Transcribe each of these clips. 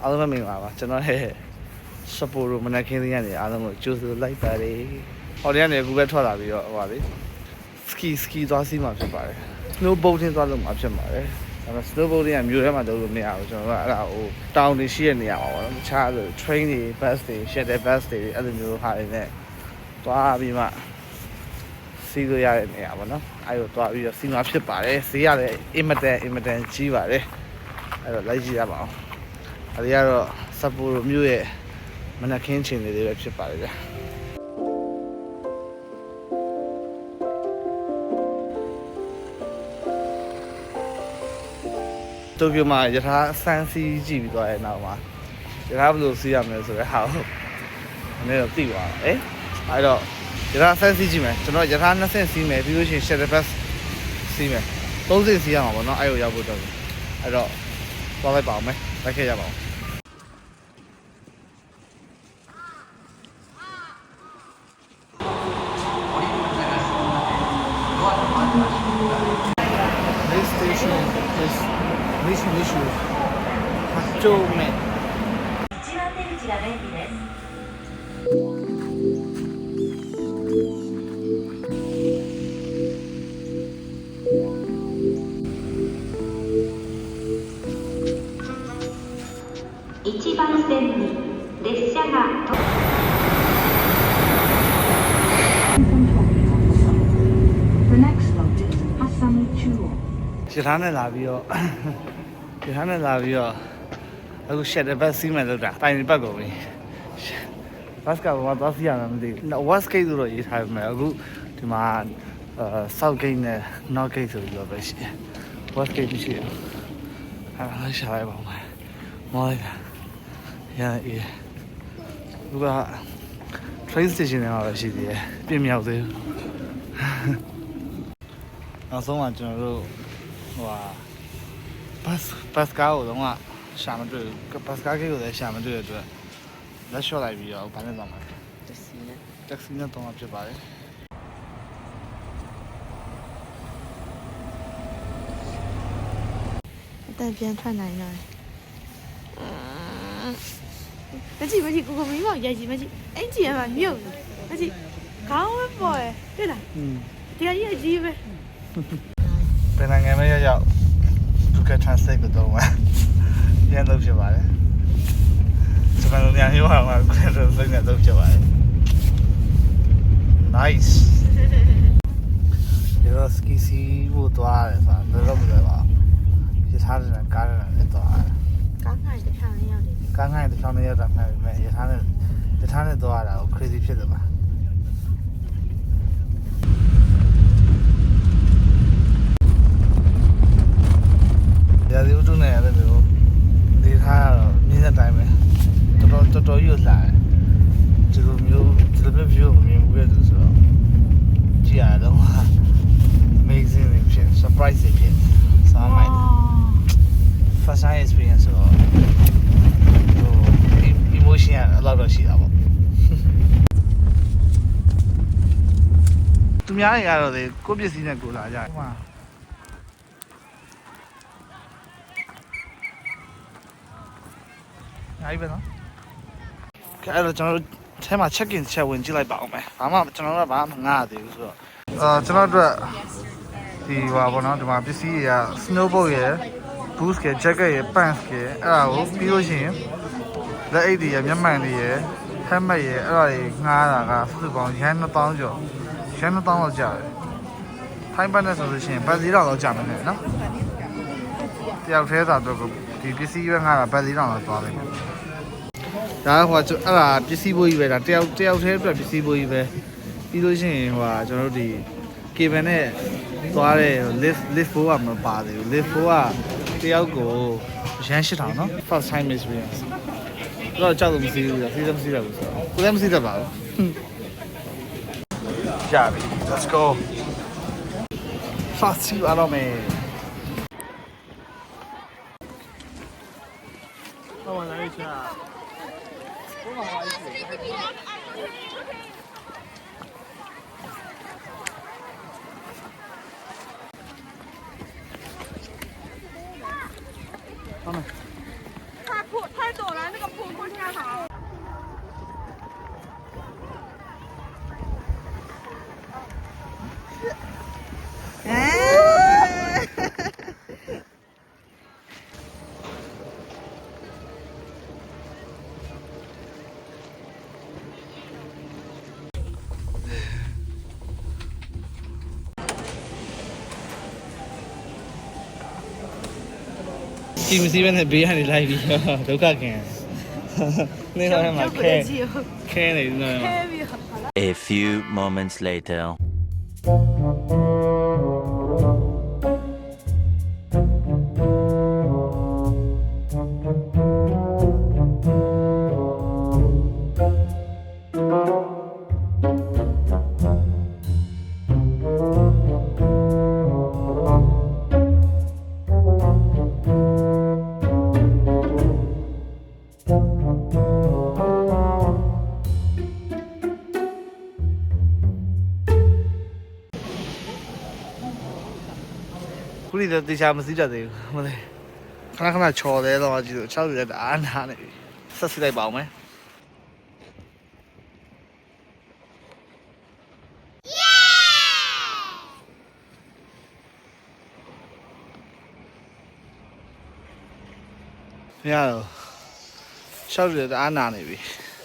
အားလုံးပဲမင်္ဂလာပါကျွန်တော်ရဲ့စပိုရိုမနက်ခင်းလေးကနေအားလုံးကိုကြိုဆိုလိုက်ပါတယ်ဟော်ဒီကနေအခုပဲထွက်လာပြီးတော့ဟိုပါလေစကီသွားစီးမှာဖြစ်ပါတယ် snowboarding သွားလို့မှာဖြစ်ပါတယ်ဒါပေမဲ့ snowboarding ကမြို့ထဲမှာလုပ်လို့မရဘူးကျွန်တော်ကအဲ့ဒါဟိုတောင်တွေရှိတဲ့နေရာပါပေါ့နော်တခြားအဲ့လို train တွေ bus တွေ shuttle bus တွေအဲ့လိုမျိုးဟာတွေနဲ့သွားပြီးမှစီးလို့ရတဲ့နေရာပေါ့နော်အဲ့လိုသွားပြီးတော့စီးမှာဖြစ်ပါတယ်ဈေးရတယ်အင်မတန်ကြီးပါတယ်အဲ့တော့လိုက်ကြည့်ရပါအောင်အဲ့ဒီကတော့စပိုရိုမြို့ရဲ့မနက်ခင်းချိန်လေးပဲဖြစ်ပါတယ်ဗျာတိုကျိုမှာယထာစမ်းစီးကြည့်ပြီးသွားတဲ့နောက်မှာယထာဘယ်လိုစီးရမလဲဆိုတဲ့ဟာကိုနည်းတော့သိသွားတာအဲ့တော့ယထာစမ်းစီးကြည့်မယ်ကျွန်တော်ယထာ2ဆင့်စီးမယ်ပြီးလို့ရှိရင် shuttle bus စီးမယ်3ဆင့်စီးရမှာပေါ့နော်အဲ့ကိုရောက်ဖို့တော့အဲ့တော့သွားလိုက်ပါအောင်မယ်လိုက်ခဲ့ရပါအောင်Station is mission issue. 8丁目。一番出口が便利です。1番線に列車が。The next stop is Hasami Chuo.ရထားနဲ့လာပြီးတော့အခု shuttle bus စီးမယ်လို့တာတိုင်ဘက်ကုန်ပြီ bus ကဘာသွားစီးရမှာမသိဘူး west gate ဆိုတော့ရေးထားပေမဲ့အခုဒီမှာsouth gate နဲ့ north gate ဆိုပြီးတော့ပဲရှိတယ် west gate ရှိတယ်အဲ့ဒါရှာလိုက်ပါဦးမယ်မော်လိုက်တာရအေးလူက train station ထဲမှာပဲရှိသေးတယ်ပြင်မြောက်သေးဘူးနောက်ဆုံးမှကျွန်တော်တို့ဟိုbus ကားကိုတော့ရှာမတွေ့ဘူး bus ကားကိုလည်းရှာမတွေ့တဲ့အတွက်လက်လျှော့လိုက်ပြီးတော့ဘာနဲ့သွားမှာtaxiနဲ့တော့ဖြစ်ပါတယ်အတန်ပြန်ထွက်နိုင်တော့မကြည့်ကိုကိုမင်းမောင်ရိုက်ကြည့်မကြည့်အဲ့ကြည့်ရမှာမြုပ်မကြည့်ခေါင်းဝဲပေါ်တယ်တွေ့လားတရားကြီးအကြီးပဲဘယ်နိုင်ငံပဲရောက်Google Translate ကိုတော့ပြန်လုပ်ဖြစ်ပါတယ်ကျွန်တော်တို့ညရောမှာ Google Translate နဲ့လုပ်ဖြစ်ပါတယ် Nice ဒီတော့ ski စီးဖို့သွားတယ်ဆိုတာတော့မလွယ်ပါဘူးရထားတဲ့ကားနဲ့လည်းသွားတယ်ကားငှားတစ်ခါနဲ့ရောက်တယ်ကားငှားတစ်ခါနဲ့ရောက်တာမှန်ပေမဲ့ရထားနဲ့သွားတာကို crazy ဖြစ်တယ်ပါရာသီဥတုနဲ့အဲ့လိုမျိုးနေထားတော့မြင်းတဲ့တိုင်းပဲတော်တော်ကြီးလာတယ်ဒီလိုမျိုး view မမြင်ဘူးလေဆိုတော့ကြည့်ရတော့ amazing ဖြစ် surprise ဖြစ် so I might first time experience ဆိုတော့ emotion အလောက်တော့ရှိတာပေါ့သူများတွေကတော့ကိုယ့်ပစ္စည်းနဲ့ကိုယ်လာကြတယ်ဟိုမှာအဲ့ပဲနော်အဲ့တော့ကျွန်တော်တို့ထဲမှာ check in ချက်ဝင်ကြည့်လိုက်ပါအောင်မယ်ဘာမှကျွန်တော်တို့ကဘာမှမငှားသေးဘူးဆိုတော့ကျွန်တော်တို့ဒီဟာပေါ့နော်ဒီမှာပစ္စည်းတွေက snowboard ရယ် boots ရယ် jacket ရယ် pants ရယ်အဲ့ဒါကိုပြီးလို့ရှိရင်လက်အိတ်တွေရယ်မျက်မှန်တွေရယ် helmet ရယ်အဲ့ဒါတွေငှားတာကစုစုပေါင်းရန်2000ကျော်ရန်2000လောက်ကျတယ်ထိုင်းဘတ်နဲ့ဆိုလို့ရှိရင်ဘတ်4000လောက်ကျမယ်နော်တယောက်သေးစာတော့ဒီပစ္စည်းရွက်ငှားတာဘတ်4000လောက်သွားတယ်ဒါကဟိုအဲ့ဒါပစ္စည်းဘိုးကြီးပဲဒါတယောက်သေးအတွက်ပစ္စည်းဘိုးကြီးပဲပြီးလို့ရှိရင်ဟိုကျွန်တော်တို့ဒီ cable နဲ့သွားတဲ့ lift 4ကမပါသေးဘူး lift 4ကတယောက်ကိုရန်8000เนาะ first time experience တော့ကြောက်လို့မစီးဘူးစီးတယ်မစီးတယ်ဘူးဆိုတော့ကိုလည်းမစီးတတ်ပါဘူးကြပြီ let's go fast you အားလုံးမယ်ဟောလာရချာဘုံမှာပါရေး好了。太多了。စီမစီပဲနဲ့ဘေးကနေလိုက်ပြီးဒုက္ခခင်နေတော့မှခဲနေနေ A few moments later. ခုဒီတေချာမစီးတတ်သေးဘူးမလဲခဏခဏချော်သေးတော့ကြည့်လို့6ရက်တအားနာနေပြီဆက်စီလိုက်ပါအောင်မယ်မရတော့6ရက်တအားနာနေပြီ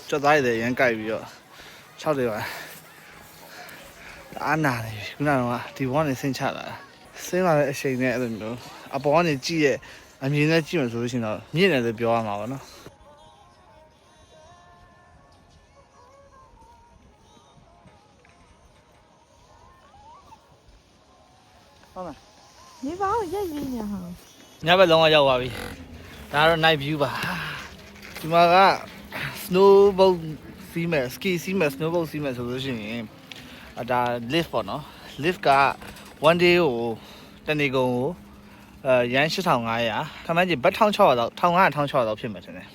ကြွတ်သားရည်ရန်ကြိုက်ပြီးတော့6ရက်ပါအားနာနေပြီခုနကတော့ဒီဘောကနေဆင်းချလာတာဆင်းလာတဲ့အချိန်နဲ့အဲ့လိုမျိုးအပေါ်ကနေကြည့်ရဲ့အမြင်နဲ့ကြည့်မှဆိုလို့ရှိရင်တော့မြင့်တယ်လို့ပြောရမှာပါနော်ဟုတ်လား နေပါဦးရိုက်ပြီးညာဟာ ညဘက်လုံးဝရောက်သွားပြီဒါကတော့ night view ပါဒီမှာက snowboard စီးမယ် ski စီးမယ် snowboard စီးမယ်ဆိုလို့ရှိရင်ဒါ lift ပေါ့နော် lift က one day ကိုတနေ့ကုန်ကိုရန်8500ခမန်းကြီးဘတ်1600တော့1500 1600တော့ဖြစ်မှာတင်တယ်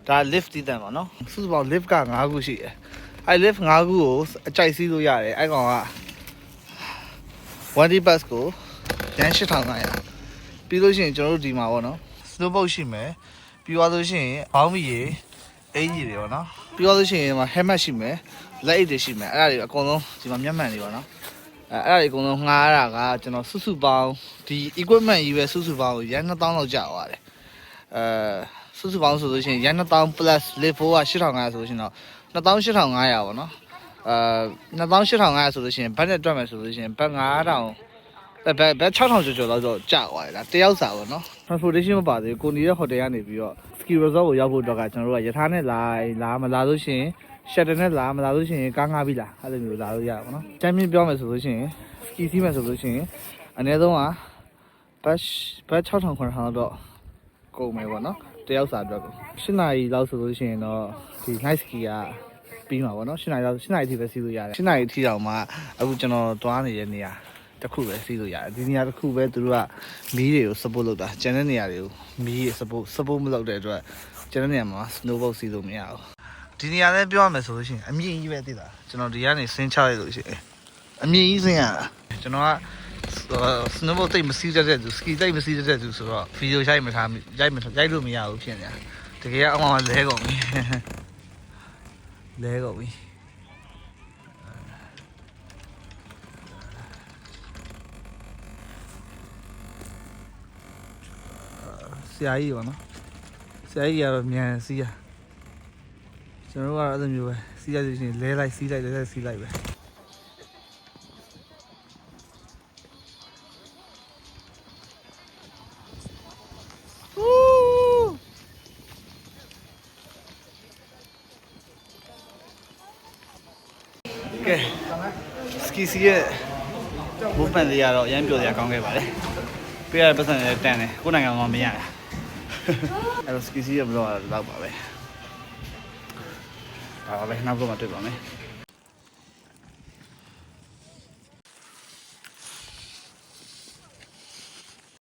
ဒါ lift တည်တယ်ပေါ့နော်စုစုပေါင်း lift က5ခုရှိတယ်အဲ lift 5ခုကိုအကြိုက်စီးလို့ရတယ်အဲကောင်က one day bus ကိုရန်8500ပြီးလို့ရှိရင်ကျွန်တော်တို့ဒီမှာပေါ့နော် snowboard ရှိမယ်ပြီးသွားလို့ရှိရင်ဘောင်းမီရေအင်ကြီးတွေပေါ့နော်ပြီးသွားလို့ရှိရင်ဒီမှာ helmet ရှိမယ်လက်အိတ်တွေရှိမယ်အဲ့ဒါတွေအကုန်လုံးဒီမှာမျက်မှန်တွေပေါ့နော်အဲ့ဒါတွေအကုန်လုံးငှားရတာကကျွန်တော်စုစုပေါင်းဒီ equipment ကြီးပဲစုစုပေါင်းရန်2000လောက်ကြာသွားတယ်စုစုပေါင်းဆိုလို့ရှိရင်ရန်2000 plus lift 4က8500ဆိုလို့ရှိရင်တော့28500ပေါ့နော်28500ဆိုလို့ရှိရင်ဘတ်နဲ့တွက်မယ်ဆိုလို့ရှိရင်ဘတ်9000ဘတ်6000ကျော်ကျော်လောက်တော့ကြာသွားတယ်လားတယောက်စာပေါ့နော် transportation မပါသေးဘူးကိုနေတဲ့ hotel ကနေပြီးတော့ ski resort ကိုရောက်ဖို့တော့ကကျွန်တော်တို့ကရထားနဲ့လာမလာလို့ရှိရင် shuttle နဲ့လာမလာလို့ရှိရင်ကားငှားပြီးလာအဲ့လိုမျိုးလာလို့ရပါဘောနော်။ကျမ်းမြင့်ပြောမယ်ဆိုလို့ရှိရင် ski စီးမယ်ဆိုလို့ရှိရင်အနည်းဆုံးကဘတ်6000 9000တော့ကုန်မယ်ပေါ့နော်။တယောက်စာအတွက်ကို8နာရီလောက်ဆိုလို့ရှိရင်တော့ဒီ night ski ကပြီးမှာပေါ့နော်8နာရီလောက်8နာရီအထိပဲစီးလို့ရတယ်8နာရီအထိတောင်မှအခုကျွန်တော်တွားနေတဲ့နေရာတစ်ခုပဲစီးလို့ရတယ်ဒီနေရာတစ်ခုပဲသူတို့ကမီးတွေကို support လုပ်တာကျန်တဲ့နေရာတွေကိုမီးတွေ support မလုပ်တဲ့အတွက်ကျန်တဲ့နေရာမှာ snowboard စီးလို့မရဘူးဒီနေရာလေးပြောရမယ်ဆိုလို့ရှိရင်အမြင့်ကြီးပဲသိတာကျွန်တော်ဒီကနေဆင်းချရလို့ရှိရင်အမြင့်ကြီးဆင်းရတာကျွန်တော်က snowboard တိတ်မစီးတတ်တဲ့သူ ski တိတ်မစီးတတ်တဲ့သူဆိုတော့ video ရိုက်လို့မရဘူးဖြစ်နေတာတကယ်အမှန်လဲကုန်ပြီလဲကုန်ပြီဆရာကြီးပါနော်ဆရာကြီးကတော့မြန်စီးရကျွန်တော်ကတော့အဲ့လိုမျိုးပဲစီးရလို့ရှိရင်လဲလိုက်စီးလိုက်စီးလိုက်ပဲကဲ ski စီးရဲ့ movement တွေကတော့အရင်ပြောစရာကောင်းခဲ့ပါတယ်ပြရတဲ့ပတ်စံတွေတန်တယ်ကိုယ်နိုင်ငံမှာမရတာအဲ့တော့ ski စီးရဲ့ vlog ကတော့လောက်ပါပဲဒါပါပဲနောက်တော့မှတွေ့ပါမယ်